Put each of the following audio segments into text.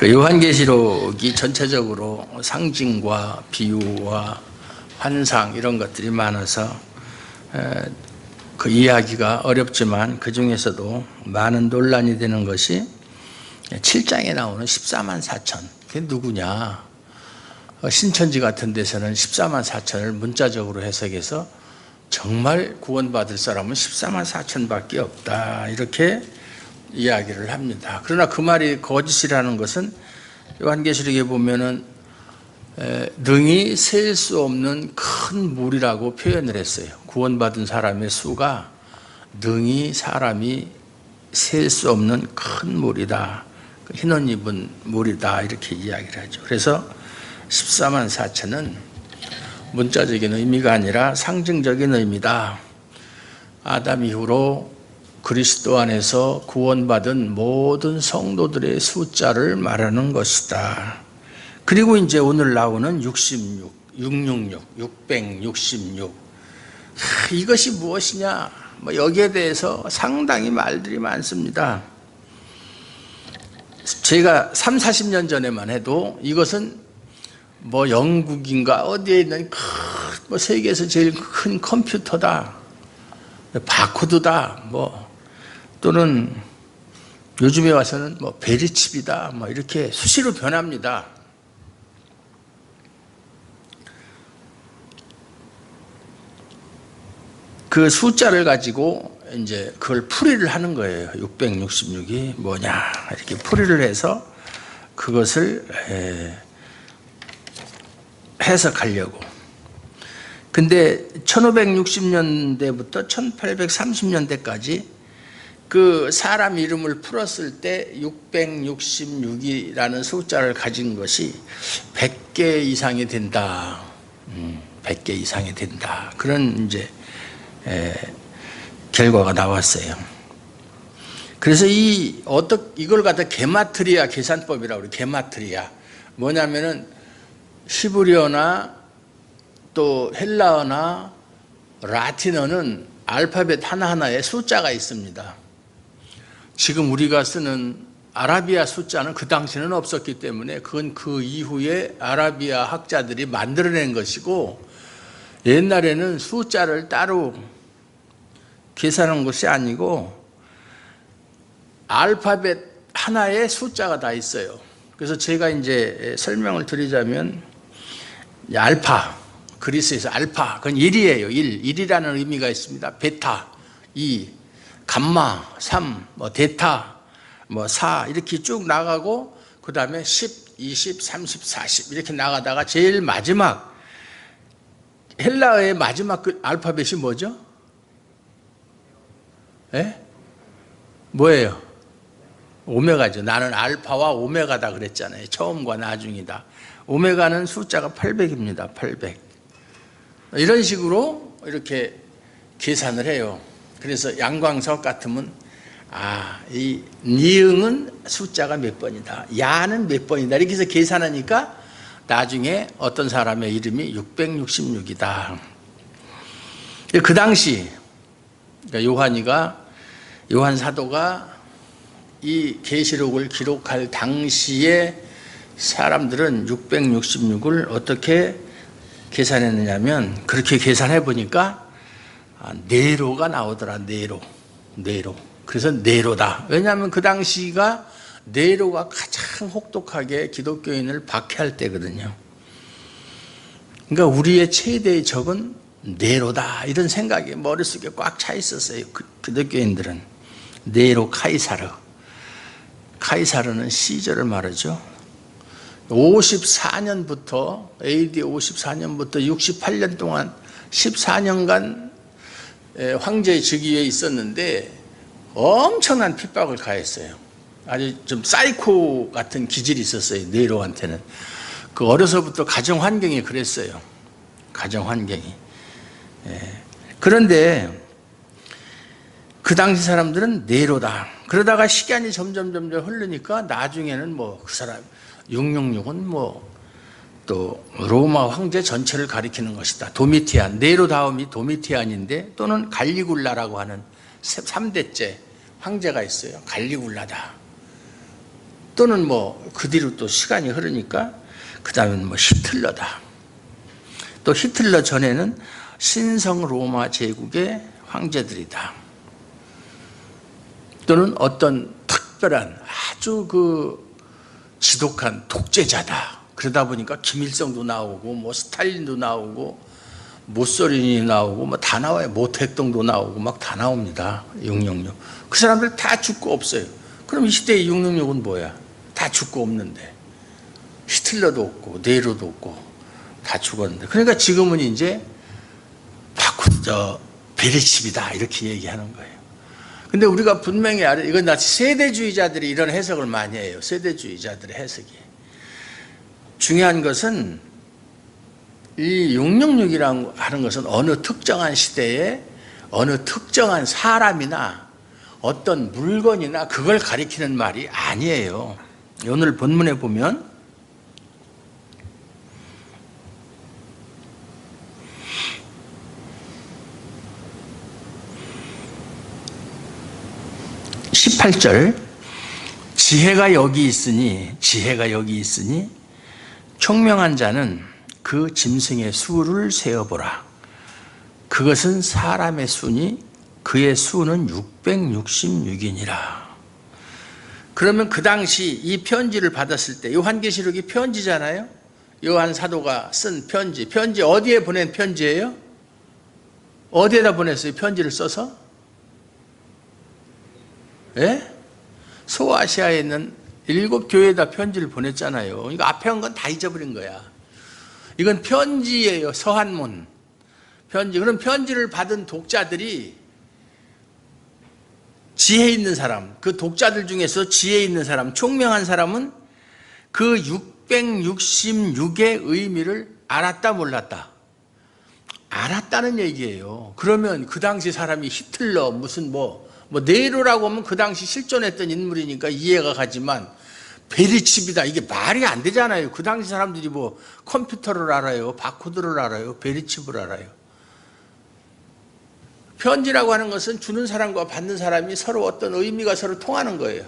요한계시록이 전체적으로 상징과 비유와 환상 이런 것들이 많아서 그 이해하기가 어렵지만 그 중에서도 많은 논란이 되는 것이 7장에 나오는 14만 4천. 그게 누구냐? 신천지 같은 데서는 14만 4천을 문자적으로 해석해서 정말 구원받을 사람은 14만 4천밖에 없다, 이렇게 이야기를 합니다. 그러나 그 말이 거짓이라는 것은 요한계시록에 보면은 능히 셀 수 없는 큰 물이라고 표현을 했어요. 구원받은 사람의 수가 능히 사람이 셀 수 없는 큰 물이다, 흰옷 입은 물이다, 이렇게 이야기를 하죠. 그래서 14만 4천은 문자적인 의미가 아니라 상징적인 의미다. 아담 이후로 그리스도 안에서 구원받은 모든 성도들의 숫자를 말하는 것이다. 그리고 이제 오늘 나오는 66, 666, 666. 이것이 무엇이냐? 여기에 대해서 상당히 말들이 많습니다. 제가 3, 40년 전에만 해도 이것은 영국인가 어디에 있는 세계에서 제일 큰 컴퓨터다, 바코드다, 또는 요즘에 와서는 베리칩이다, 이렇게 수시로 변합니다. 그 숫자를 가지고 이제 그걸 풀이를 하는 거예요. 666이 뭐냐, 이렇게 풀이를 해서 그것을 해석하려고. 근데 1560년대부터 1830년대까지 그 사람 이름을 풀었을 때 666이라는 숫자를 가진 것이 100개 이상이 된다. 100개 이상이 된다. 그런 이제 결과가 나왔어요. 그래서 이걸 갖다 게마트리아 계산법이라고 그래요. 게마트리아. 뭐냐면은 히브리어나 또 헬라어나 라틴어는 알파벳 하나하나에 숫자가 있습니다. 지금 우리가 쓰는 아라비아 숫자는 그 당시는 없었기 때문에 그건 그 이후에 아라비아 학자들이 만들어낸 것이고, 옛날에는 숫자를 따로 계산한 것이 아니고 알파벳 하나에 숫자가 다 있어요. 그래서 제가 이제 설명을 드리자면, 알파, 그리스에서 알파, 그건 1이에요. 1이라는 의미가 있습니다. 베타, 2, 감마, 3, 데타, 4 이렇게 쭉 나가고, 그 다음에 10, 20, 30, 40 이렇게 나가다가 제일 마지막, 헬라어의 마지막 그 알파벳이 뭐죠? 뭐예요? 오메가죠. 나는 알파와 오메가다 그랬잖아요. 처음과 나중이다. 오메가는 숫자가 800입니다. 800. 이런 식으로 이렇게 계산을 해요. 그래서 양광석 같으면 이 니응은 숫자가 몇 번이다, 야는 몇 번이다, 이렇게 해서 계산하니까 나중에 어떤 사람의 이름이 666이다. 그 당시 요한 사도가 이 계시록을 기록할 당시에 사람들은 666을 어떻게 계산했느냐면, 그렇게 계산해 보니까 네로가 나오더라. 네로. 그래서 네로다. 왜냐하면 그 당시가 네로가 가장 혹독하게 기독교인을 박해할 때거든요. 그러니까 우리의 최대의 적은 네로다, 이런 생각이 머릿속에 꽉 차 있었어요. 기독교인들은. 네로 카이사르는 시저를 말하죠. 54년부터 AD 54년부터 68년 동안 14년간 황제의 즉위에 있었는데 엄청난 핍박을 가했어요. 아주 좀 사이코 같은 기질이 있었어요. 네로한테는. 그 어려서부터 가정 환경이 그랬어요. 가정 환경이. 그런데 그 당시 사람들은 네로다. 그러다가 시간이 점점 흐르니까 나중에는 그 사람 666은 또 로마 황제 전체를 가리키는 것이다. 도미티안, 네로 다음이 도미티안인데, 또는 갈리굴라라고 하는 3대째 황제가 있어요. 갈리굴라다. 또는 뭐 그 뒤로 또 시간이 흐르니까 그 다음엔 뭐 히틀러다. 또 히틀러 전에는 신성 로마 제국의 황제들이다. 또는 어떤 특별한 아주 그 지독한 독재자다. 그러다 보니까 김일성도 나오고 뭐 스탈린도 나오고 모소리니 나오고 뭐 다 나와요. 모택동도 나오고 막 다 나옵니다. 666. 그 사람들 다 죽고 없어요. 그럼 이 시대의 666은 뭐야? 다 죽고 없는데. 히틀러도 없고 네로도 없고 다 죽었는데. 그러니까 지금은 이제 베리칩이다 이렇게 얘기하는 거예요. 근데 우리가 분명히 알아요. 이건 나 세대주의자들이 이런 해석을 많이 해요. 세대주의자들의 해석이. 중요한 것은 이 666이라고 하는 것은 어느 특정한 시대에 어느 특정한 사람이나 어떤 물건이나 그걸 가리키는 말이 아니에요. 오늘 본문에 보면 (18절) 지혜가 여기 있으니 총명한 자는 그 짐승의 수를 세어보라. 그것은 사람의 수니 그의 수는 666이니라. 그러면 그 당시 이 편지를 받았을 때 요한계시록이 편지잖아요. 요한 사도가 쓴 편지 어디에 보낸 편지예요? 어디에다 보냈어요? 편지를 써서? 예? 소아시아에 있는 7교회에다 편지를 보냈잖아요. 이거 앞에 한 건 다 잊어버린 거야. 이건 편지예요. 서한문 편지. 그럼 편지를 받은 독자들이 지혜 있는 사람, 그 독자들 중에서 지혜 있는 사람, 총명한 사람은 그 666의 의미를 알았다 몰랐다? 알았다는 얘기예요. 그러면 그 당시 사람이 히틀러 무슨 뭐 네로라고 하면 그 당시 실존했던 인물이니까 이해가 가지만 베리칩이다 이게 말이 안 되잖아요. 그 당시 사람들이 뭐 컴퓨터를 알아요, 바코드를 알아요, 베리칩을 알아요. 편지라고 하는 것은 주는 사람과 받는 사람이 서로 어떤 의미가 서로 통하는 거예요.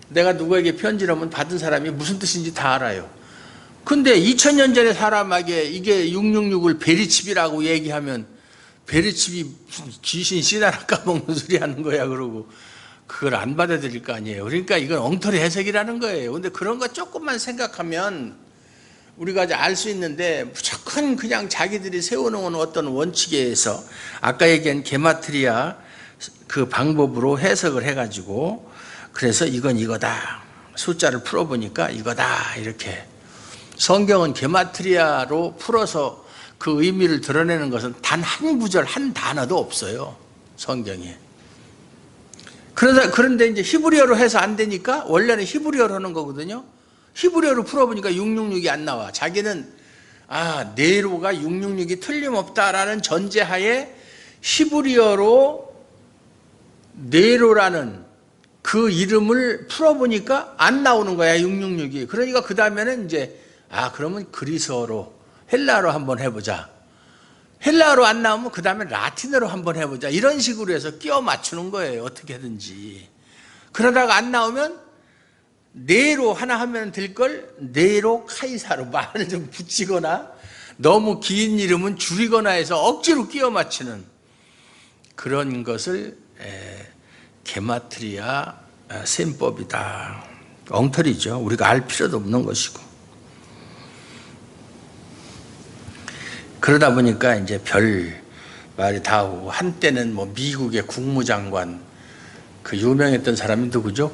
내가 누구에게 편지를 하면 받은 사람이 무슨 뜻인지 다 알아요. 근데 2000년 전의 사람에게 이게 666을 베리칩이라고 얘기하면 베리칩이 귀신 씨나라 까먹는 소리 하는 거야 그러고 그걸 안 받아들일 거 아니에요. 그러니까 이건 엉터리 해석이라는 거예요. 근데 그런 거 조금만 생각하면 우리가 알 수 있는데 무조건 그냥 자기들이 세워놓은 어떤 원칙에 의해서 아까 얘기한 게마트리아 그 방법으로 해석을 해가지고 그래서 이건 이거다. 숫자를 풀어보니까 이거다. 이렇게. 성경은 게마트리아로 풀어서 그 의미를 드러내는 것은 단 한 구절, 한 단어도 없어요. 성경에. 그런데 이제 히브리어로 해서 안 되니까 원래는 히브리어로 하는 거거든요. 히브리어로 풀어보니까 666이 안 나와. 자기는 네로가 666이 틀림없다라는 전제하에 히브리어로 네로라는 그 이름을 풀어보니까 안 나오는 거야 666이. 그러니까 그 다음에는 이제 그러면 그리스어로 헬라어로 한번 해보자. 헬라어로 안 나오면 그 다음에 라틴어로 한번 해보자. 이런 식으로 해서 끼워 맞추는 거예요. 어떻게든지. 그러다가 안 나오면 네로 하나 하면 될 걸 네로 카이사로 말을 좀 붙이거나 너무 긴 이름은 줄이거나 해서 억지로 끼워 맞추는 그런 것을 게마트리아 셈법이다. 엉터리죠. 우리가 알 필요도 없는 것이고. 그러다 보니까 이제 별 말이 다 오고 한때는 뭐 미국의 국무장관 그 유명했던 사람이 누구죠?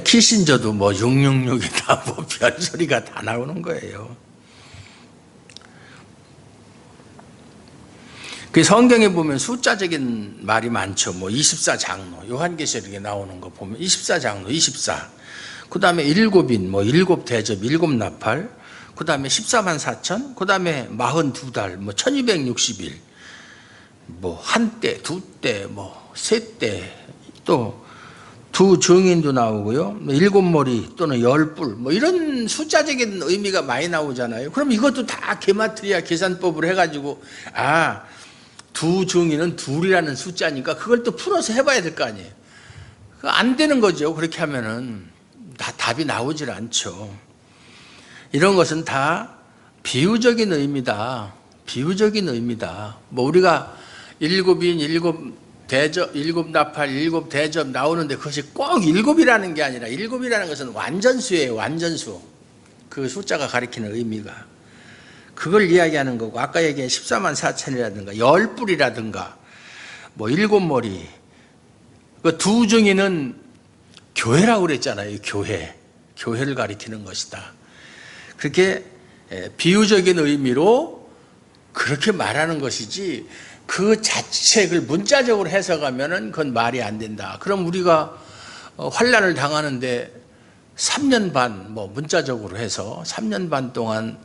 키신저도 뭐 666이다 뭐 별소리가 다 나오는 거예요. 그 성경에 보면 숫자적인 말이 많죠. 뭐 24장로 요한계시록에 나오는 거 보면 24장로 24. 그 다음에 7인 뭐 7대접 7나팔. 그 다음에 14만 4천. 그 다음에 42달 뭐 1260일. 뭐 한때, 두때, 뭐 세때 또 두 증인도 나오고요. 7머리 또는 10뿔 뭐 이런 숫자적인 의미가 많이 나오잖아요. 그럼 이것도 다 게마트리아 계산법으로 해가지고 두 증인은 둘이라는 숫자니까 그걸 또 풀어서 해봐야 될 거 아니에요. 안 되는 거죠. 그렇게 하면은 다 답이 나오질 않죠. 이런 것은 다 비유적인 의미다. 비유적인 의미다. 뭐 우리가 일곱인, 일곱 나팔, 일곱 대접 나오는데 그것이 꼭 일곱이라는 게 아니라 일곱이라는 것은 완전수예요. 완전수. 그 숫자가 가리키는 의미가. 그걸 이야기하는 거고 아까 얘기한 14만 4천이라든가 열뿔이라든가 뭐 일곱 머리 그 두 증인은 교회라고 그랬잖아요. 교회를 가리키는 것이다. 그렇게 비유적인 의미로 그렇게 말하는 것이지 그 자책을 문자적으로 해석하면은 그건 말이 안 된다. 그럼 우리가 환난을 당하는데 3년 반 뭐 문자적으로 해서 3년 반 동안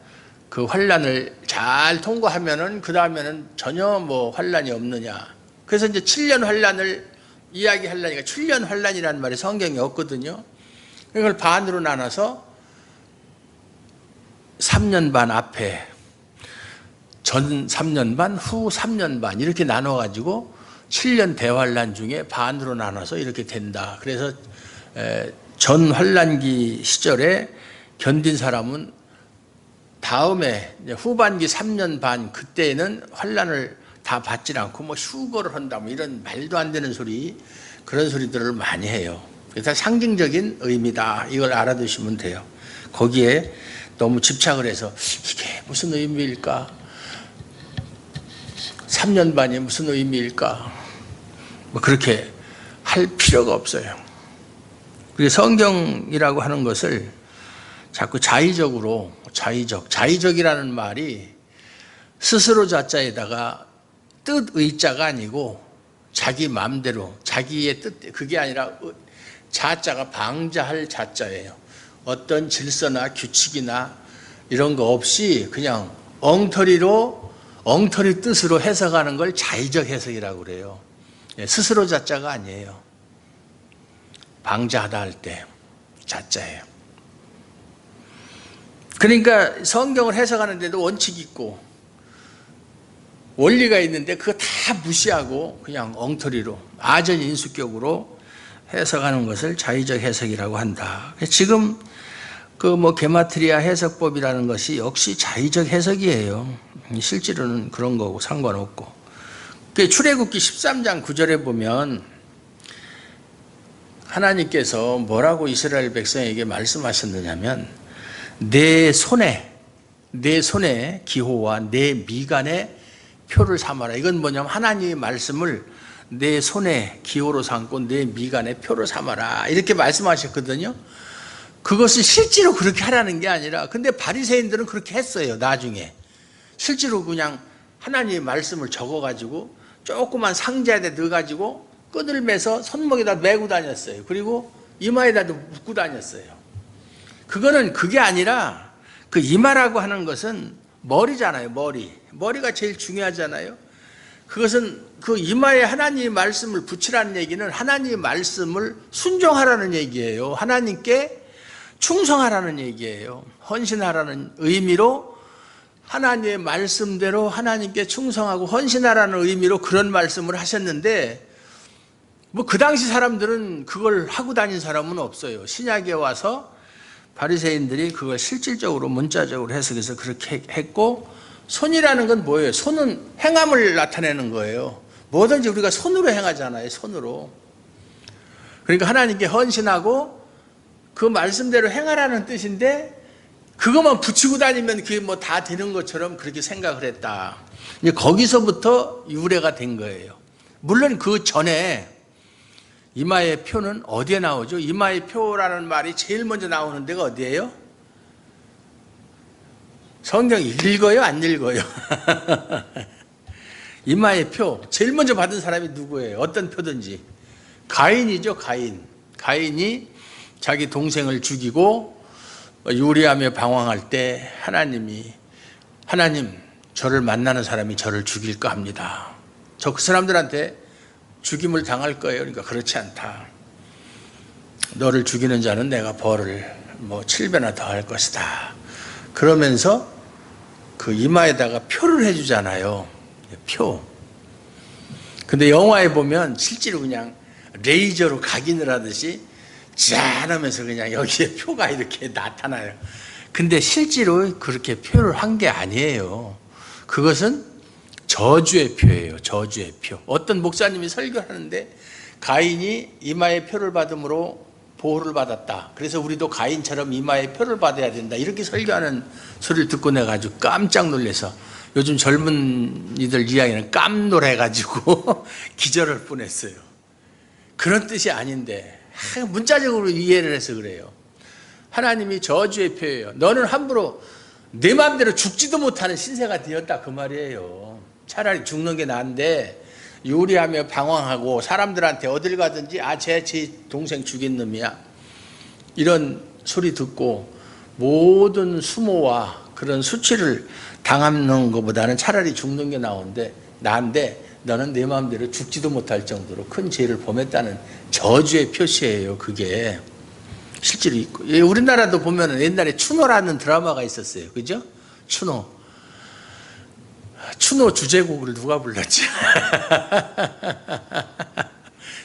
그 환난을 잘 통과하면은 그 다음에는 전혀 뭐 환난이 없느냐. 그래서 이제 7년 환난을 이야기하려니까 7년 환난이라는 말이 성경에 없거든요. 그걸 반으로 나눠서 3년 반 앞에 전 3년 반, 후 3년 반 이렇게 나눠가지고 7년 대환란 중에 반으로 나눠서 이렇게 된다. 그래서 전 환란기 시절에 견딘 사람은 다음에 후반기 3년 반 그때는 환란을 다 받지 않고 뭐 휴거를 한다 뭐 이런 말도 안 되는 소리 그런 소리들을 많이 해요. 그래서 상징적인 의미다. 이걸 알아두시면 돼요. 거기에 너무 집착을 해서 이게 무슨 의미일까? 3년 반이 무슨 의미일까? 뭐 그렇게 할 필요가 없어요. 그리고 성경이라고 하는 것을 자꾸 자의적이라는 말이 스스로 자자에다가 뜻 의자가 아니고 자기 마음대로 자기의 뜻 그게 아니라 자자가 방자할 자자예요. 어떤 질서나 규칙이나 이런 거 없이 그냥 엉터리 뜻으로 해석하는 걸 자의적 해석이라고 그래요. 스스로 자자가 아니에요. 방자하다 할 때 자자예요. 그러니까 성경을 해석하는데도 원칙이 있고 원리가 있는데 그거 다 무시하고 그냥 엉터리로 아전인수격으로 해석하는 것을 자의적 해석이라고 한다. 지금 그 뭐 게마트리아 해석법이라는 것이 역시 자의적 해석이에요. 실제로는 그런 거고 상관없고. 출애굽기 13장 9절에 보면 하나님께서 뭐라고 이스라엘 백성에게 말씀하셨느냐면 내 손에 기호와 내 미간에 표를 삼아라. 이건 뭐냐면 하나님의 말씀을 내 손에 기호로 삼고 내 미간에 표를 삼아라. 이렇게 말씀하셨거든요. 그것을 실제로 그렇게 하라는 게 아니라 근데 바리새인들은 그렇게 했어요. 나중에 실제로 그냥 하나님의 말씀을 적어가지고 조그만 상자에다 넣어가지고 끈을 매서 손목에다 메고 다녔어요. 그리고 이마에다도 묶고 다녔어요. 그게 아니라 그 이마라고 하는 것은 머리잖아요. 머리가 제일 중요하잖아요. 그것은 그 이마에 하나님의 말씀을 붙이라는 얘기는 하나님의 말씀을 순종하라는 얘기예요. 하나님께 충성하라는 얘기예요. 헌신하라는 의미로 하나님의 말씀대로 하나님께 충성하고 헌신하라는 의미로 그런 말씀을 하셨는데 뭐 그 당시 사람들은 그걸 하고 다닌 사람은 없어요. 신약에 와서 바리새인들이 그걸 실질적으로 문자적으로 해석해서 그렇게 했고 손이라는 건 뭐예요? 손은 행함을 나타내는 거예요. 뭐든지 우리가 손으로 행하잖아요. 손으로. 그러니까 하나님께 헌신하고 그 말씀대로 행하라는 뜻인데 그것만 붙이고 다니면 그게 뭐 다 되는 것처럼 그렇게 생각을 했다. 이제 거기서부터 유래가 된 거예요. 물론 그 전에 이마의 표는 어디에 나오죠? 이마의 표라는 말이 제일 먼저 나오는 데가 어디예요? 성경 읽어요? 안 읽어요? 이마의 표 제일 먼저 받은 사람이 누구예요? 어떤 표든지 가인이죠. 가인이 자기 동생을 죽이고 요리하며 방황할 때 하나님 저를 만나는 사람이 저를 죽일까 합니다. 저 그 사람들한테 죽임을 당할 거예요. 그러니까 그렇지 않다. 너를 죽이는 자는 내가 벌을 뭐 7배나 더 할 것이다. 그러면서 그 이마에다가 표를 해주잖아요. 표. 근데 영화에 보면 실제로 그냥 레이저로 각인을 하듯이 짠 하면서 그냥 여기에 표가 이렇게 나타나요. 근데 실제로 그렇게 표를 한 게 아니에요. 그것은 저주의 표예요. 저주의 표. 어떤 목사님이 설교하는데 가인이 이마에 표를 받음으로 보호를 받았다. 그래서 우리도 가인처럼 이마에 표를 받아야 된다. 이렇게 설교하는 소리를 듣고 내가 아주 깜짝 놀라서 요즘 젊은이들 이야기는 깜놀해가지고 기절할 뻔했어요. 그런 뜻이 아닌데 문자적으로 이해를 해서 그래요. 하나님이 저주의 표예요. 너는 함부로 내 마음대로 죽지도 못하는 신세가 되었다 그 말이에요. 차라리 죽는 게 나은데 요리하며 방황하고 사람들한테 어딜 가든지 제 동생 죽인 놈이야 이런 소리 듣고 모든 수모와 그런 수치를 당하는 것보다는 차라리 죽는 게 나은데 너는 내 마음대로 죽지도 못할 정도로 큰 죄를 범했다는 저주의 표시예요. 그게 실제로 있고, 우리나라도 보면 옛날에 추노라는 드라마가 있었어요. 그죠? 추노 주제곡을 누가 불렀지?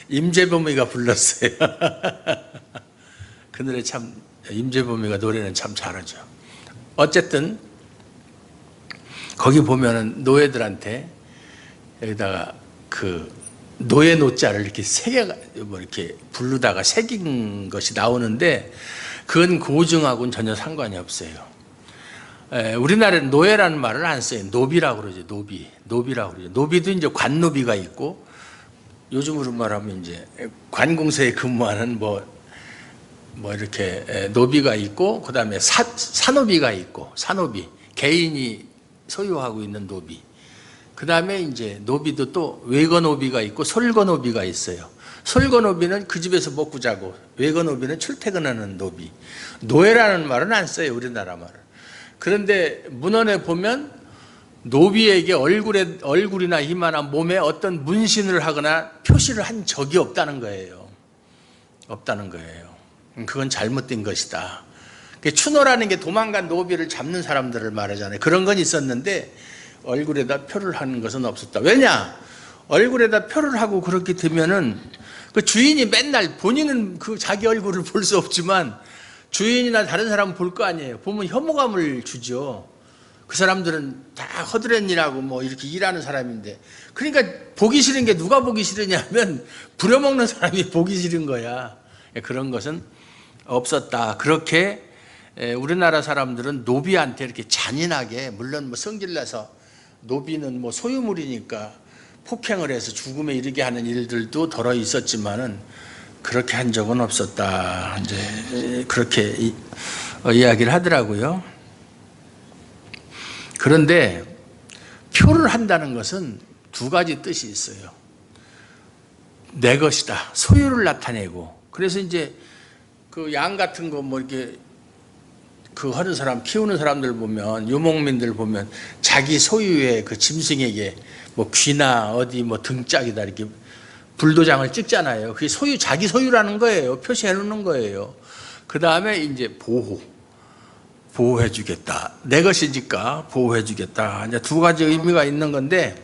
임재범이가 불렀어요. 그 노래 참, 임재범이가 노래는 참 잘하죠. 어쨌든 거기 보면은 노예들한테 여기다가 그 노예 노자를 이렇게 이렇게 부르다가 새긴 것이 나오는데 그건 고증하고는 전혀 상관이 없어요. 우리나라는 노예라는 말을 안 써요. 노비라고 그러죠. 노비라고 그러죠. 노비도 이제 관노비가 있고 요즘으로 말하면 이제 관공서에 근무하는 뭐 이렇게 노비가 있고 그다음에 산노비가 있고 산노비 개인이 소유하고 있는 노비. 그다음에 이제 노비도 또 외거노비가 있고 솔거노비가 있어요. 솔거노비는 그 집에서 먹고 자고 외거노비는 출퇴근하는 노비. 노예라는 말은 안 써요. 우리나라 말을. 그런데 문헌에 보면 노비에게 얼굴이나 이마나 몸에 어떤 문신을 하거나 표시를 한 적이 없다는 거예요. 없다는 거예요. 그건 잘못된 것이다. 추노라는 게 도망간 노비를 잡는 사람들을 말하잖아요. 그런 건 있었는데 얼굴에다 표를 하는 것은 없었다. 왜냐? 얼굴에다 표를 하고 그렇게 되면은 그 주인이 맨날 본인은 그 자기 얼굴을 볼 수 없지만 주인이나 다른 사람은 볼 거 아니에요. 보면 혐오감을 주죠. 그 사람들은 다 허드렛 일하고 뭐 이렇게 일하는 사람인데 그러니까 보기 싫은 게 누가 보기 싫으냐면 부려먹는 사람이 보기 싫은 거야. 그런 것은 없었다. 그렇게 우리나라 사람들은 노비한테 이렇게 잔인하게 물론 뭐 성질나서 노비는 뭐 소유물이니까 폭행을 해서 죽음에 이르게 하는 일들도 덜어 있었지만은 그렇게 한 적은 없었다. 이제 그렇게 이야기를 하더라고요. 그런데 표를 한다는 것은 두 가지 뜻이 있어요. 내 것이다. 소유를 나타내고. 그래서 이제 그 양 같은 거 뭐 이렇게 그 하는 사람 키우는 사람들 보면 유목민들 보면 자기 소유의 그 짐승에게 뭐 귀나 어디 뭐 등짝이다 이렇게 불도장을 찍잖아요. 그게 자기 소유라는 거예요. 표시해 놓는 거예요. 그 다음에 이제 보호해 주겠다. 내 것이니까 보호해 주겠다. 이제 두 가지 의미가 있는 건데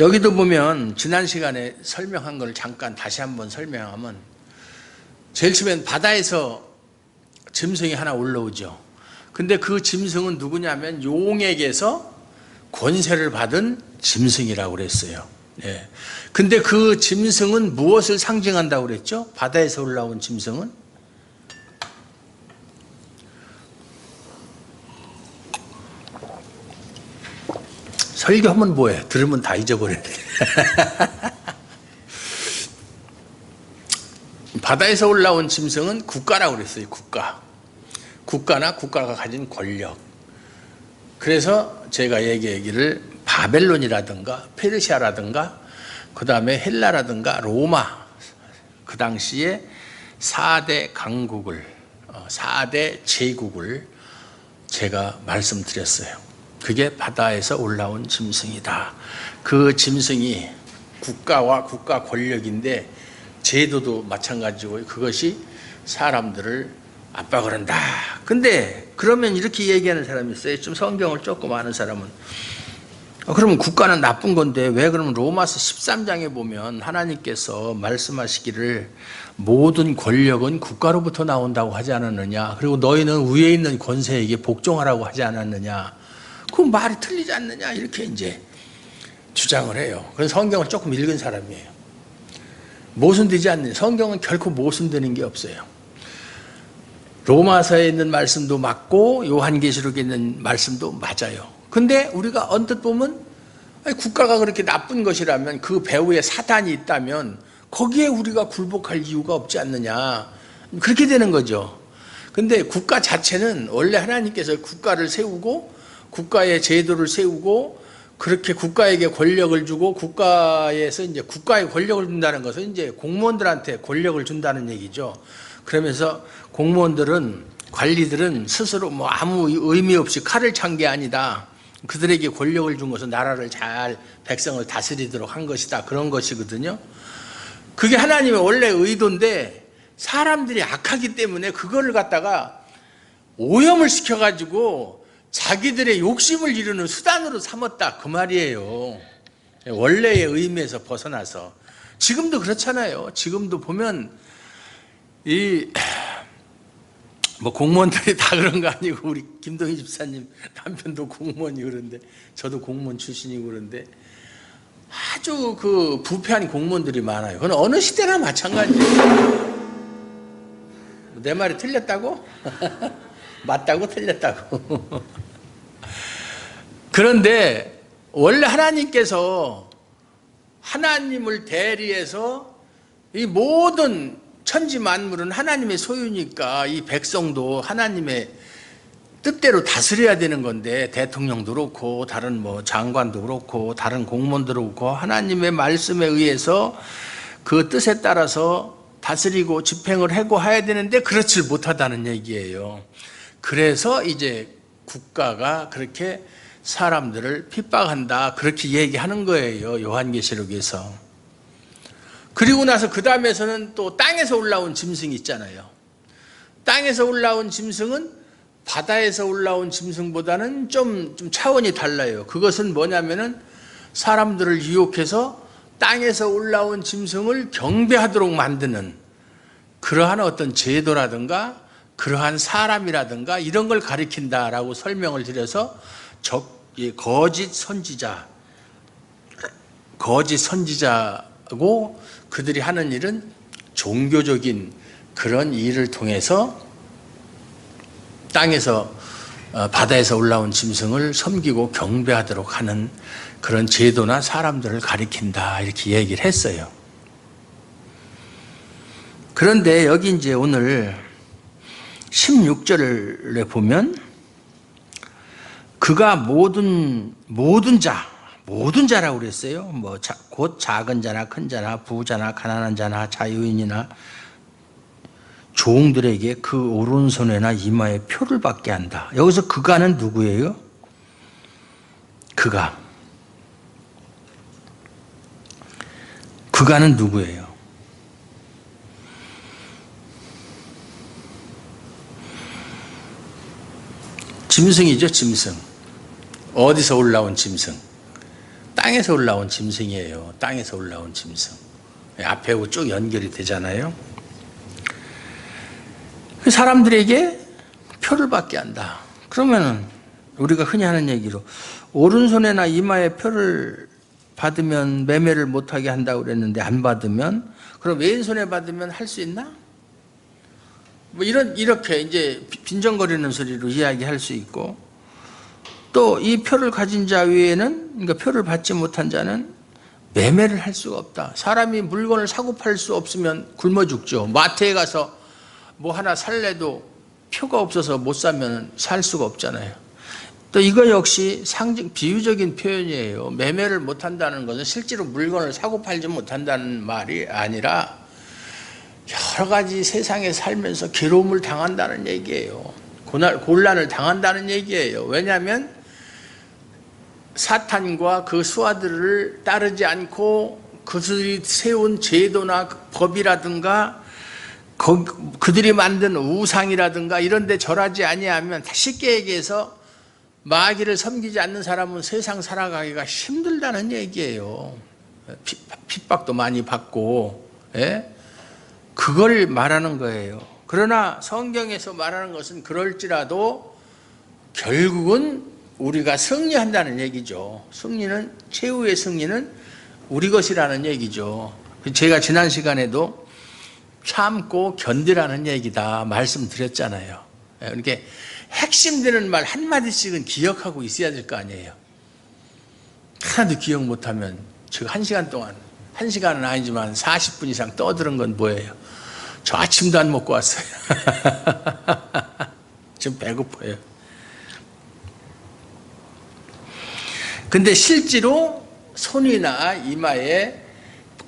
여기도 보면 지난 시간에 설명한 걸 잠깐 다시 한번 설명하면 제일 처음엔 바다에서 짐승이 하나 올라오죠. 근데 그 짐승은 누구냐면 용에게서 권세를 받은 짐승이라고 그랬어요. 예. 근데 그 짐승은 무엇을 상징한다고 그랬죠? 바다에서 올라온 짐승은? 설교하면 뭐해? 들으면 다 잊어버려야 돼. 바다에서 올라온 짐승은 국가라고 그랬어요. 국가나 국가가 가진 권력. 그래서 제가 얘기를 바벨론이라든가 페르시아라든가 그 다음에 헬라라든가 로마 그 당시에 4대 강국을 4대 제국을 제가 말씀드렸어요. 그게 바다에서 올라온 짐승이다. 그 짐승이 국가와 국가 권력인데 제도도 마찬가지고 그것이 사람들을 압박을 한다. 근데 그러면 이렇게 얘기하는 사람이 있어요. 좀 성경을 조금 아는 사람은 그러면 국가는 나쁜 건데 왜 그러면 로마서 13장에 보면 하나님께서 말씀하시기를 모든 권력은 국가로부터 나온다고 하지 않았느냐, 그리고 너희는 위에 있는 권세에게 복종하라고 하지 않았느냐, 그 말이 틀리지 않느냐, 이렇게 이제 주장을 해요. 그래서 성경을 조금 읽은 사람이에요. 모순되지 않는, 성경은 결코 모순되는 게 없어요. 로마서에 있는 말씀도 맞고 요한계시록에 있는 말씀도 맞아요. 근데 우리가 언뜻 보면 국가가 그렇게 나쁜 것이라면, 그 배후에 사단이 있다면 거기에 우리가 굴복할 이유가 없지 않느냐, 그렇게 되는 거죠. 근데 국가 자체는 원래 하나님께서 국가를 세우고 국가의 제도를 세우고 그렇게 국가에게 권력을 주고 국가에서 이제 국가에 권력을 준다는 것은 이제 공무원들한테 권력을 준다는 얘기죠. 그러면서 공무원들은, 관리들은 스스로 뭐 아무 의미 없이 칼을 찬 게 아니다. 그들에게 권력을 준 것은 나라를 잘, 백성을 다스리도록 한 것이다. 그런 것이거든요. 그게 하나님의 원래 의도인데 사람들이 악하기 때문에 그거를 갖다가 오염을 시켜가지고 자기들의 욕심을 이루는 수단으로 삼았다, 그 말이에요. 원래의 의미에서 벗어나서. 지금도 그렇잖아요. 지금도 보면 뭐 공무원들이 다 그런 거 아니고, 우리 김동희 집사님 남편도 공무원이고 그런데, 저도 공무원 출신이고 그런데 아주 그 부패한 공무원들이 많아요. 그건 어느 시대나 마찬가지예요. 내 말이 틀렸다고? 맞다고 틀렸다고. 그런데 원래 하나님께서 하나님을 대리해서 이 모든 천지 만물은 하나님의 소유니까 이 백성도 하나님의 뜻대로 다스려야 되는 건데, 대통령도 그렇고 다른 뭐 장관도 그렇고 다른 공무원도 그렇고 하나님의 말씀에 의해서 그 뜻에 따라서 다스리고 집행을 해야 되는데 그렇지 못하다는 얘기예요. 그래서 이제 국가가 그렇게 사람들을 핍박한다, 그렇게 얘기하는 거예요, 요한계시록에서. 그리고 나서 그 다음에서는 또 땅에서 올라온 짐승이 있잖아요. 땅에서 올라온 짐승은 바다에서 올라온 짐승보다는 좀 차원이 달라요. 그것은 뭐냐면은 사람들을 유혹해서 땅에서 올라온 짐승을 경배하도록 만드는 그러한 어떤 제도라든가 그러한 사람이라든가 이런 걸 가리킨다라고 설명을 드려서 거짓 선지자고 그들이 하는 일은 종교적인 그런 일을 통해서 땅에서 바다에서 올라온 짐승을 섬기고 경배하도록 하는 그런 제도나 사람들을 가리킨다, 이렇게 얘기를 했어요. 그런데 여기 이제 오늘 16절에 보면 그가 모든 자라고 그랬어요. 뭐 곧 작은 자나 큰 자나 부자나 가난한 자나 자유인이나 종들에게 그 오른손에나 이마에 표를 받게 한다. 여기서 그가는 누구예요? 그가는 누구예요? 짐승이죠, 짐승. 어디서 올라온 짐승? 땅에서 올라온 짐승이에요. 땅에서 올라온 짐승. 앞에 쭉 연결이 되잖아요. 사람들에게 표를 받게 한다. 그러면 우리가 흔히 하는 얘기로 오른손에나 이마에 표를 받으면 매매를 못하게 한다고 그랬는데, 안 받으면, 그럼 왼손에 받으면 할 수 있나? 뭐 이렇게 이제 빈정거리는 소리로 이야기할 수 있고, 또 이 표를 가진 자 외에는, 그러니까 표를 받지 못한 자는 매매를 할 수가 없다. 사람이 물건을 사고 팔 수 없으면 굶어 죽죠. 마트에 가서 뭐 하나 살래도 표가 없어서 못 사면 살 수가 없잖아요. 또 이거 역시 비유적인 표현이에요. 매매를 못한다는 것은 실제로 물건을 사고 팔지 못한다는 말이 아니라 여러 가지 세상에 살면서 괴로움을 당한다는 얘기예요. 곤란을 당한다는 얘기예요. 왜냐하면 사탄과 그 수하들을 따르지 않고 그들이 세운 제도나 법이라든가 그들이 만든 우상이라든가 이런 데 절하지 아니하면, 쉽게 얘기해서 마귀를 섬기지 않는 사람은 세상 살아가기가 힘들다는 얘기예요. 핍박도 많이 받고, 예? 그걸 말하는 거예요. 그러나 성경에서 말하는 것은 그럴지라도 결국은 우리가 승리한다는 얘기죠. 승리는, 최후의 승리는 우리 것이라는 얘기죠. 제가 지난 시간에도 참고 견디라는 얘기다 말씀드렸잖아요. 이렇게 핵심 되는 말 한마디씩은 기억하고 있어야 될 거 아니에요. 하나도 기억 못하면 저 1시간 동안, 1시간은 아니지만 40분 이상 떠드는 건 뭐예요? 저 아침도 안 먹고 왔어요. 지금 배고파요. 근데 실제로 손이나 이마에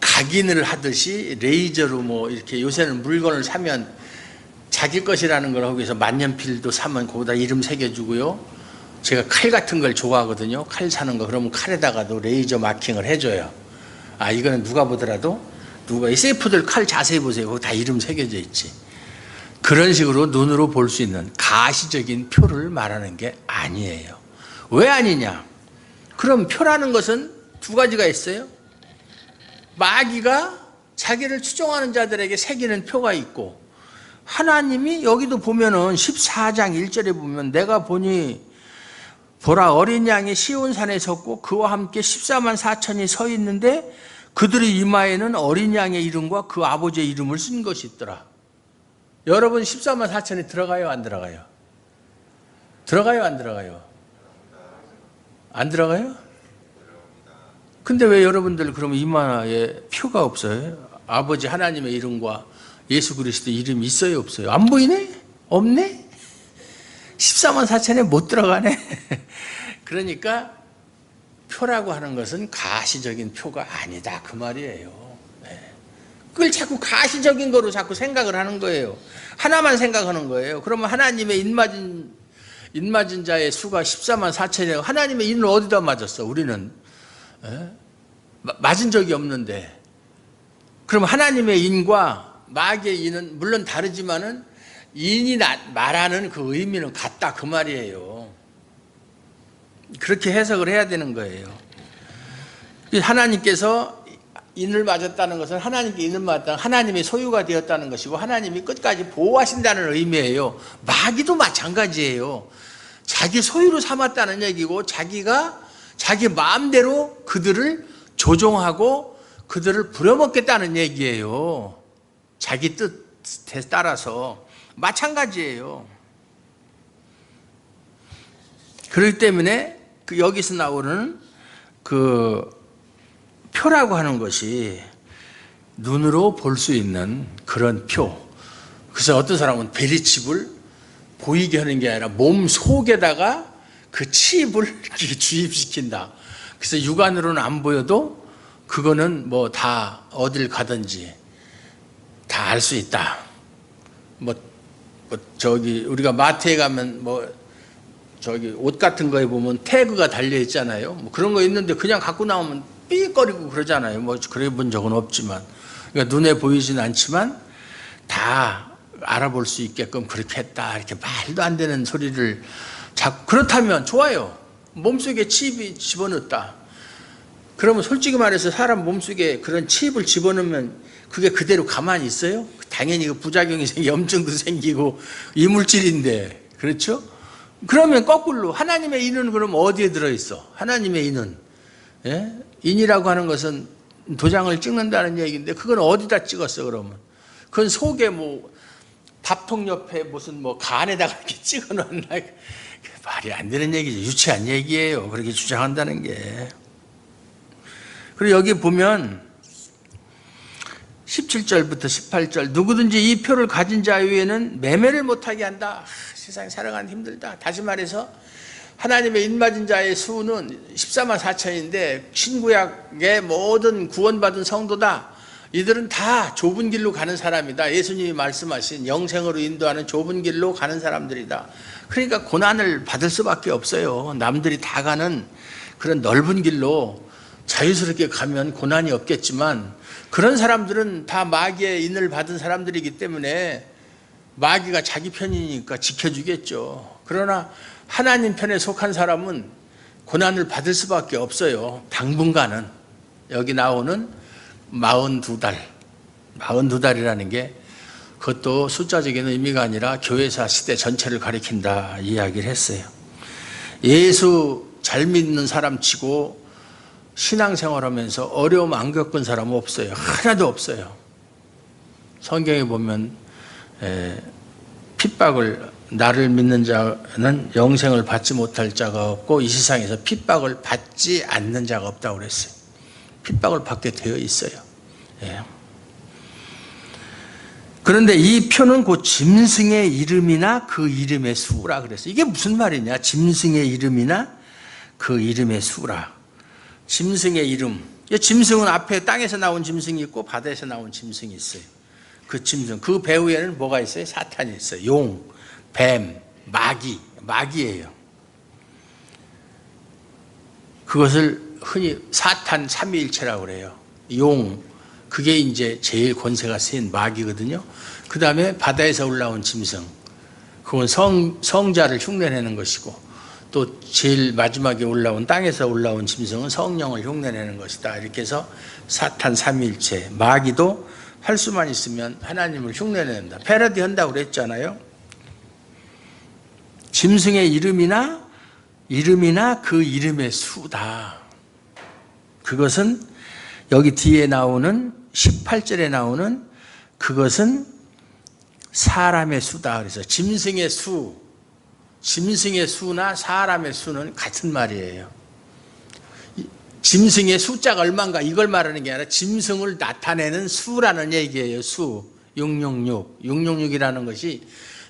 각인을 하듯이 레이저로 뭐 이렇게 요새는 물건을 사면 자기 것이라는 걸 하기 위해서 만년필도 사면 거기다 이름 새겨주고요. 제가 칼 같은 걸 좋아하거든요. 칼 사는 거. 그러면 칼에다가도 레이저 마킹을 해줘요. 아, 이거는 누가 보더라도 누가 이 세이프들 칼 자세히 보세요. 거기 다 이름 새겨져 있지. 그런 식으로 눈으로 볼 수 있는 가시적인 표를 말하는 게 아니에요. 왜 아니냐? 그럼 표라는 것은 두 가지가 있어요. 마귀가 자기를 추종하는 자들에게 새기는 표가 있고, 하나님이 여기도 보면은 14장 1절에 보면 내가 보니 보라 어린 양이 시온산에 섰고 그와 함께 14만 4천이 서 있는데 그들의 이마에는 어린 양의 이름과 그 아버지의 이름을 쓴 것이 있더라. 여러분 14만 4천이 들어가요, 안 들어가요? 들어가요, 안 들어가요? 안 들어가요? 근데 왜 여러분들 그러면 이마에 표가 없어요? 아버지 하나님의 이름과 예수 그리스도 이름이 있어요, 없어요? 안 보이네? 없네? 14만 4천에 못 들어가네? 그러니까 표라고 하는 것은 가시적인 표가 아니다, 그 말이에요. 그걸 자꾸 가시적인 거로 자꾸 생각을 하는 거예요. 하나만 생각하는 거예요. 그러면 하나님의 인맞은 자의 수가 14만 4천이에요. 하나님의 인을 어디다 맞았어, 우리는? 맞은 적이 없는데. 그럼 하나님의 인과 마귀의 인은 물론 다르지만은 인이 말하는 그 의미는 같다, 그 말이에요. 그렇게 해석을 해야 되는 거예요. 하나님께서 인을 맞았다는 것은 하나님께 인을 맞았다는 하나님의 소유가 되었다는 것이고 하나님이 끝까지 보호하신다는 의미예요. 마귀도 마찬가지예요. 자기 소유로 삼았다는 얘기고 자기가 자기 마음대로 그들을 조종하고 그들을 부려먹겠다는 얘기예요. 자기 뜻에 따라서 마찬가지예요. 그렇기 때문에 여기서 나오는 그 표라고 하는 것이 눈으로 볼 수 있는 그런 표. 그래서 어떤 사람은 베리칩을 보이게 하는 게 아니라 몸 속에다가 그 칩을 주입시킨다. 그래서 육안으로는 안 보여도 그거는 뭐 다 어딜 가든지 다 알 수 있다. 뭐 저기 우리가 마트에 가면 뭐 저기 옷 같은 거에 보면 태그가 달려 있잖아요. 뭐 그런 거 있는데 그냥 갖고 나오면 삐거리고 그러잖아요. 뭐 그래 본 적은 없지만, 그러니까 눈에 보이진 않지만 다 알아볼 수 있게끔 그렇게 했다. 이렇게 말도 안 되는 소리를 자꾸. 그렇다면 좋아요. 몸속에 칩이 집어넣었다. 그러면 솔직히 말해서 사람 몸속에 그런 칩을 집어넣으면 그게 그대로 가만히 있어요? 당연히 그 부작용이 염증도 생기고 이물질인데, 그렇죠? 그러면 거꾸로 하나님의 인은 그럼 어디에 들어있어? 하나님의 인은, 예? 인이라고 하는 것은 도장을 찍는다는 얘기인데 그건 어디다 찍었어? 그러면 그건 속에 뭐 밥통 옆에 무슨 뭐 간에다가 이렇게 찍어놨나? 말이 안 되는 얘기죠. 유치한 얘기예요. 그렇게 주장한다는 게. 그리고 여기 보면 17절부터 18절, 누구든지 이 표를 가진 자 외에는 매매를 못하게 한다. 세상에 살아가는 힘들다. 다시 말해서 하나님의 인맞은 자의 수는 14만 4천인데 신구약의 모든 구원받은 성도다. 이들은 다 좁은 길로 가는 사람이다. 예수님이 말씀하신 영생으로 인도하는 좁은 길로 가는 사람들이다. 그러니까 고난을 받을 수밖에 없어요. 남들이 다 가는 그런 넓은 길로 자유스럽게 가면 고난이 없겠지만 그런 사람들은 다 마귀의 인을 받은 사람들이기 때문에 마귀가 자기 편이니까 지켜주겠죠. 그러나 하나님 편에 속한 사람은 고난을 받을 수밖에 없어요. 당분간은. 여기 나오는 42달, 42달이라는 게 그것도 숫자적인 의미가 아니라 교회사 시대 전체를 가리킨다 이야기를 했어요. 예수 잘 믿는 사람 치고 신앙생활하면서 어려움 안 겪은 사람은 없어요. 하나도 없어요. 성경에 보면 핍박을, 나를 믿는 자는 영생을 받지 못할 자가 없고 이 세상에서 핍박을 받지 않는 자가 없다고 그랬어요. 핍박을 받게 되어 있어요. 그런데 이 표는 곧 짐승의 이름이나 그 이름의 수라 그랬어요. 이게 무슨 말이냐? 짐승의 이름이나 그 이름의 수라. 짐승의 이름. 짐승은 앞에 땅에서 나온 짐승이 있고 바다에서 나온 짐승이 있어요. 그 짐승, 그 배후에는 뭐가 있어요? 사탄이 있어요. 용, 뱀, 마귀예요. 그것을 흔히 사탄 삼위일체라고 그래요. 용, 그게 이제 제일 권세가 센 마귀거든요. 그 다음에 바다에서 올라온 짐승, 그건 성자를 흉내내는 것이고, 또 제일 마지막에 올라온 땅에서 올라온 짐승은 성령을 흉내내는 것이다. 이렇게 해서 사탄 삼위일체, 마귀도 할 수만 있으면 하나님을 흉내낸다. 패러디 한다고 그랬잖아요. 짐승의 이름이나 그 이름의 수다. 그것은 여기 뒤에 나오는 18절에 나오는 그것은 사람의 수다. 그래서 짐승의 수나 사람의 수는 같은 말이에요. 짐승의 숫자가 얼마인가 이걸 말하는 게 아니라 짐승을 나타내는 수라는 얘기예요. 수 666이라는 것이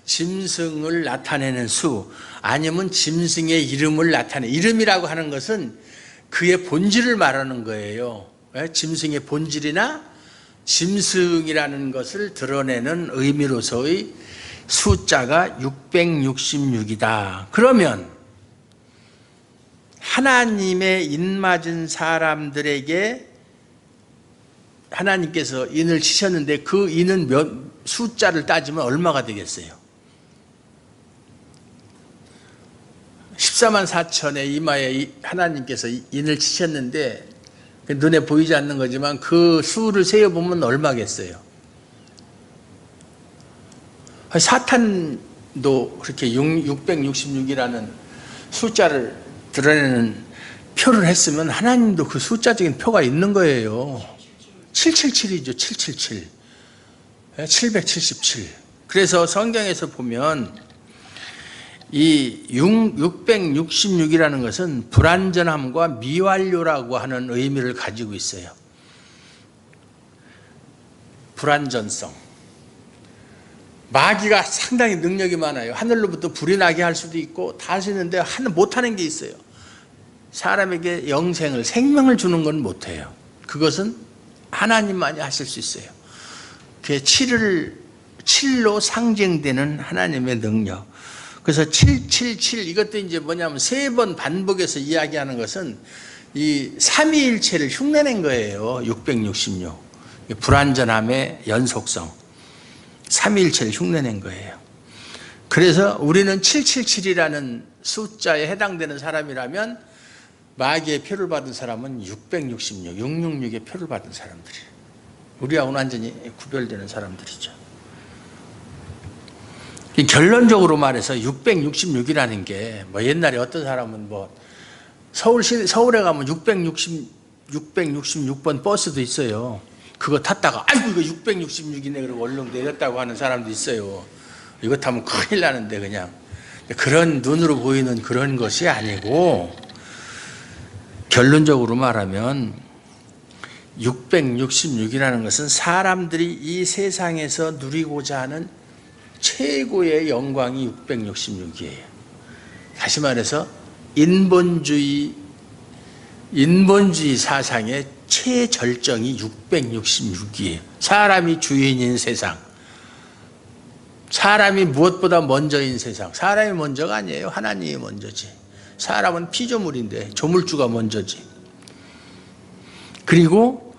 짐승을 나타내는 수, 아니면 짐승의 이름을 나타내. 이름이라고 하는 것은 그의 본질을 말하는 거예요. 짐승의 본질이나 짐승이라는 것을 드러내는 의미로서의 숫자가 666이다. 그러면 하나님의 인맞은 사람들에게 하나님께서 인을 치셨는데 그 인은 숫자를 따지면 얼마가 되겠어요? 14만 4천의 이마에 하나님께서 인을 치셨는데 눈에 보이지 않는 거지만 그 수를 세어보면 얼마겠어요? 사탄도 그렇게 666이라는 숫자를 드러내는 표를 했으면 하나님도 그 숫자적인 표가 있는 거예요. 777이죠. 777. 777. 그래서 성경에서 보면 이 666이라는 것은 불완전함과 미완료라고 하는 의미를 가지고 있어요. 불완전성. 마귀가 상당히 능력이 많아요. 하늘로부터 불이 나게 할 수도 있고 다 할 수 있는데 못하는 게 있어요. 사람에게 영생을, 생명을 주는 건 못해요. 그것은 하나님만이 하실 수 있어요. 그게 7로 상징되는 하나님의 능력. 그래서 777 이것도 이제 뭐냐면 3번 반복해서 이야기하는 것은 이 삼위일체를 흉내낸 거예요. 666 불완전함의 연속성, 삼위일체를 흉내낸 거예요. 그래서 우리는 777이라는 숫자에 해당되는 사람이라면 마귀의 표를 받은 사람은 666, 666의 표를 받은 사람들이에요. 우리하고는 완전히 구별되는 사람들이죠. 결론적으로 말해서 666이라는 게 뭐 옛날에 어떤 사람은 뭐 서울에 가면 666번 버스도 있어요. 그거 탔다가 아이고 이거 666이네 그러고 얼른 내렸다고 하는 사람도 있어요. 이거 타면 큰일 나는데 그냥 그런 눈으로 보이는 그런 것이 아니고 결론적으로 말하면 666이라는 것은 사람들이 이 세상에서 누리고자 하는 최고의 영광이 666이에요. 다시 말해서 인본주의 사상의 최절정이 666이에요. 사람이 주인인 세상, 사람이 무엇보다 먼저인 세상. 사람이 먼저가 아니에요. 하나님이 먼저지. 사람은 피조물인데 조물주가 먼저지. 그리고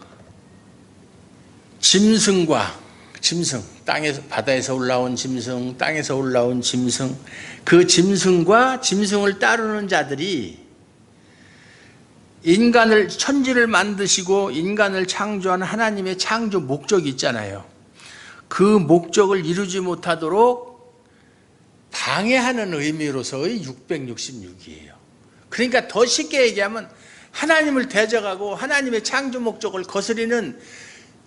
짐승과 짐승, 땅에서, 바다에서 올라온 짐승, 땅에서 올라온 짐승, 그 짐승과 짐승을 따르는 자들이 인간을, 천지를 만드시고 인간을 창조한 하나님의 창조 목적이 있잖아요. 그 목적을 이루지 못하도록 방해하는 의미로서의 666이에요. 그러니까 더 쉽게 얘기하면 하나님을 대적하고 하나님의 창조 목적을 거스리는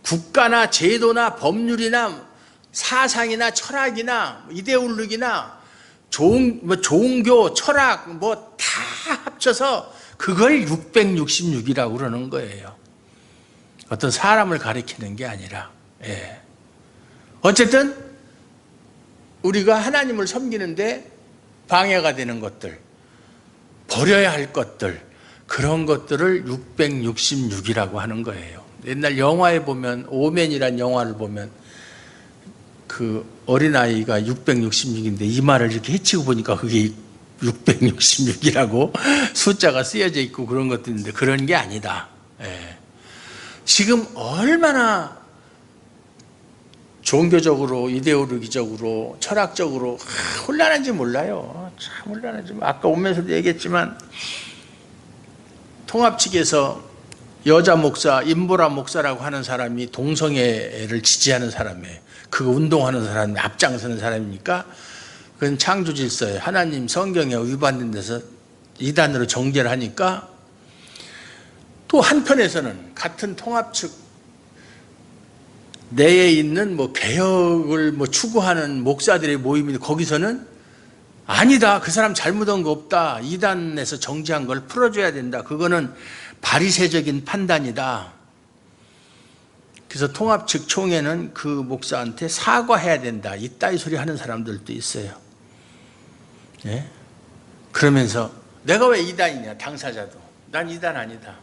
국가나 제도나 법률이나 사상이나 철학이나 이데올로기나 종교, 철학 뭐 다 합쳐서 그걸 666이라고 그러는 거예요. 어떤 사람을 가리키는 게 아니라. 예. 어쨌든 우리가 하나님을 섬기는데 방해가 되는 것들, 버려야 할 것들, 그런 것들을 666이라고 하는 거예요. 옛날 영화에 보면, 오맨이란 영화를 보면 그 어린아이가 666인데 이 말을 이렇게 해치고 보니까 그게 666이라고 숫자가 쓰여져 있고 그런 것도 있는데 그런 게 아니다. 예. 지금 얼마나 종교적으로, 이데올로기적으로, 철학적으로 혼란한지 몰라요. 참 혼란한지. 아까 오면서도 얘기했지만 통합 측에서 여자 목사, 임보라 목사라고 하는 사람이 동성애를 지지하는 사람이에요. 그거 운동하는 사람이 앞장서는 사람이니까 그건 창조 질서에 하나님 성경에 위반된 데서 이단으로 정죄를 하니까 또 한편에서는 같은 통합 측 내에 있는 뭐 개혁을 뭐 추구하는 목사들의 모임인데 거기서는 아니다. 그 사람 잘못한 거 없다. 이단에서 정죄한 걸 풀어줘야 된다. 그거는 바리새적인 판단이다. 그래서 통합 측 총회는 그 목사한테 사과해야 된다. 이따위 소리 하는 사람들도 있어요. 예? 그러면서 내가 왜 이단이냐, 당사자도. 난 이단 아니다.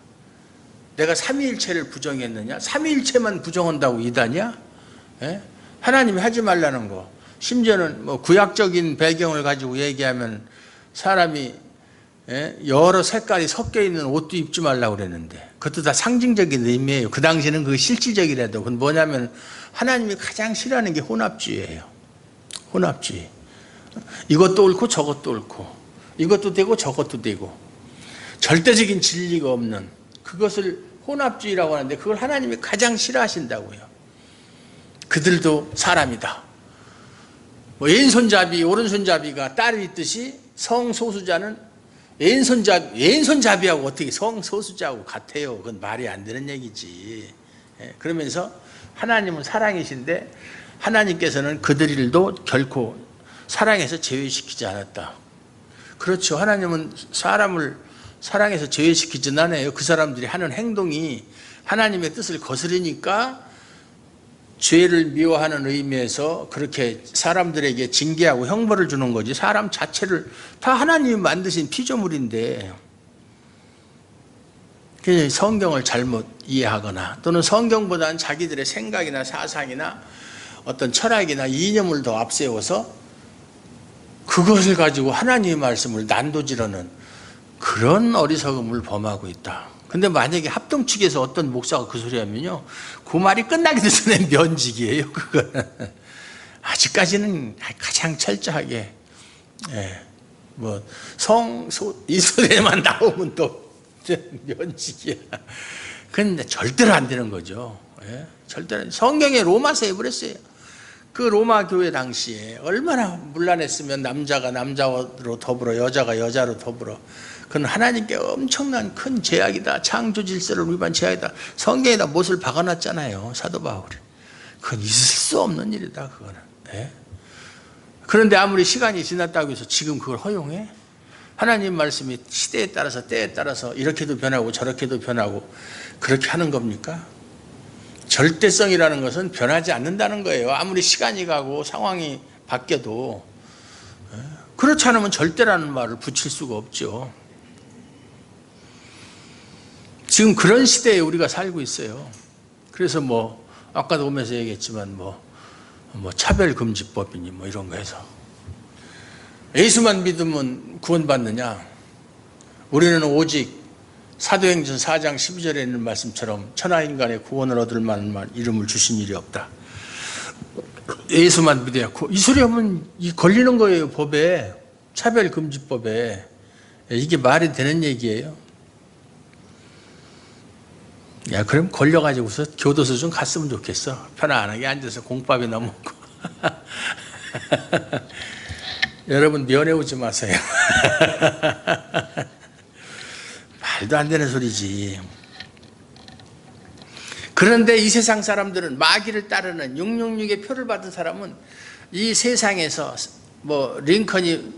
내가 삼위일체를 부정했느냐? 삼위일체만 부정한다고 이단이야? 예? 하나님이 하지 말라는 거. 심지어는 뭐 구약적인 배경을 가지고 얘기하면 사람이 여러 색깔이 섞여 있는 옷도 입지 말라고 그랬는데 그것도 다 상징적인 의미예요. 그 당시에는 그게 실질적이라도. 그건 뭐냐면 하나님이 가장 싫어하는 게 혼합주의예요. 혼합주의. 이것도 옳고 저것도 옳고 이것도 되고 저것도 되고 절대적인 진리가 없는 그것을 혼합주의라고 하는데 그걸 하나님이 가장 싫어하신다고요. 그들도 사람이다. 뭐 왼손잡이 오른손잡이가 딸이 있듯이 성소수자는 왼손잡이하고 어떻게 성소수자하고 같아요. 그건 말이 안 되는 얘기지. 그러면서 하나님은 사랑이신데 하나님께서는 그들도 결코 사랑해서 제외시키지 않았다. 그렇죠. 하나님은 사람을 사랑해서 제외시키진 않아요. 그 사람들이 하는 행동이 하나님의 뜻을 거스르니까 죄를 미워하는 의미에서 그렇게 사람들에게 징계하고 형벌을 주는 거지. 사람 자체를 다 하나님이 만드신 피조물인데 성경을 잘못 이해하거나 또는 성경보다는 자기들의 생각이나 사상이나 어떤 철학이나 이념을 더 앞세워서 그것을 가지고 하나님의 말씀을 난도질하는 그런 어리석음을 범하고 있다. 근데 만약에 합동 측에서 어떤 목사가 그 소리 하면요, 그 말이 끝나기도 전에 면직이에요. 그거는 아직까지는 가장 철저하게 뭐 이 소리만 나오면 또 면직이야. 근데 절대로 안 되는 거죠. 절대로. 성경에 로마서에 그랬어요. 그 로마 교회 당시에 얼마나 문란했으면 남자가 남자로 더불어 여자가 여자로 더불어. 그건 하나님께 엄청난 큰 제약이다. 창조 질서를 위반 제약이다. 성경에다 못을 박아놨잖아요. 사도 바울이. 그건 있을 수 없는 일이다. 그거는. 그런데 아무리 시간이 지났다고 해서 지금 그걸 허용해? 하나님 말씀이 시대에 따라서 때에 따라서 이렇게도 변하고 저렇게도 변하고 그렇게 하는 겁니까? 절대성이라는 것은 변하지 않는다는 거예요. 아무리 시간이 가고 상황이 바뀌어도. 그렇지 않으면 절대라는 말을 붙일 수가 없죠. 지금 그런 시대에 우리가 살고 있어요. 그래서 뭐 아까도 오면서 얘기했지만 뭐 차별금지법이니 뭐 이런 거 해서 예수만 믿으면 구원받느냐? 우리는 오직 사도행전 4장 12절에 있는 말씀처럼 천하인간의 구원을 얻을 만한 이름을 주신 일이 없다. 예수만 믿어야. 이 소리 하면 걸리는 거예요, 법에. 차별금지법에. 이게 말이 되는 얘기예요. 야, 그럼 걸려가지고서 교도소 좀 갔으면 좋겠어. 편안하게 앉아서 공밥이나 먹고. 여러분, 면회오지 마세요. 말도 안 되는 소리지. 그런데 이 세상 사람들은 마귀를 따르는 666의 표를 받은 사람은 이 세상에서 뭐 링컨이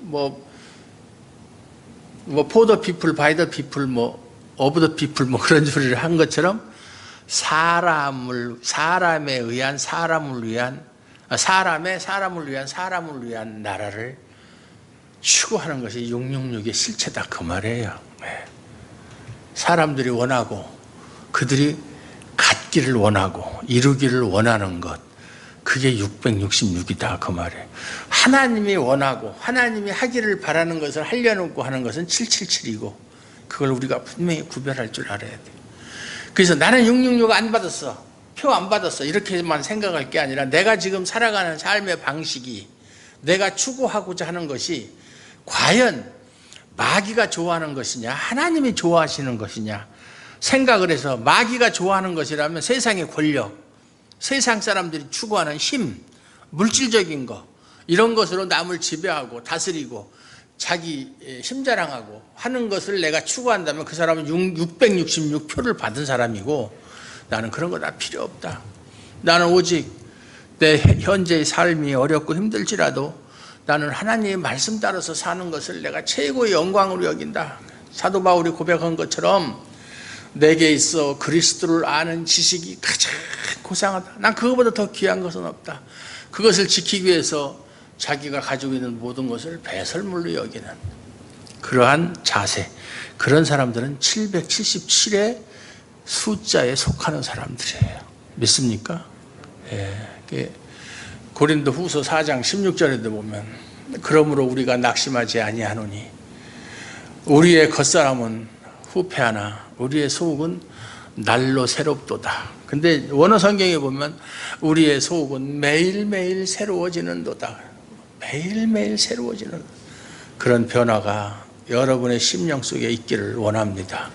포더 피플, 바이 더 피플, 오브 더 피플 그런 소리를 한 것처럼 사람을 위한 사람을 위한 나라를 추구하는 것이 666의 실체다 그 말이에요. 사람들이 원하고 그들이 갖기를 원하고 이루기를 원하는 것, 그게 666이다 그 말이에요. 하나님이 원하고 하나님이 하기를 바라는 것을 하려고 하는 것은 777이고 그걸 우리가 분명히 구별할 줄 알아야 돼요. 그래서 나는 666 안 받았어, 표 안 받았어, 이렇게만 생각할 게 아니라 내가 지금 살아가는 삶의 방식이, 내가 추구하고자 하는 것이 과연 마귀가 좋아하는 것이냐 하나님이 좋아하시는 것이냐 생각을 해서, 마귀가 좋아하는 것이라면 세상의 권력, 세상 사람들이 추구하는 힘, 물질적인 것, 이런 것으로 남을 지배하고 다스리고 자기 힘자랑하고 하는 것을 내가 추구한다면 그 사람은 666표를 받은 사람이고, 나는 그런 거 다 필요 없다. 나는 오직 내 현재의 삶이 어렵고 힘들지라도 나는 하나님의 말씀 따라서 사는 것을 내가 최고의 영광으로 여긴다. 사도 바울이 고백한 것처럼 내게 있어 그리스도를 아는 지식이 가장 고상하다. 난 그거보다 더 귀한 것은 없다. 그것을 지키기 위해서 자기가 가지고 있는 모든 것을 배설물로 여기는 그러한 자세, 그런 사람들은 777의 숫자에 속하는 사람들이에요. 믿습니까? 예. 고린도 후서 4장 16절에도 보면, 그러므로 우리가 낙심하지 아니하노니 우리의 겉사람은 후패하나 우리의 속은 날로 새롭도다. 근데 원어 성경에 보면 우리의 속은 매일매일 새로워지는도다. 매일매일 새로워지는 그런 변화가 여러분의 심령 속에 있기를 원합니다.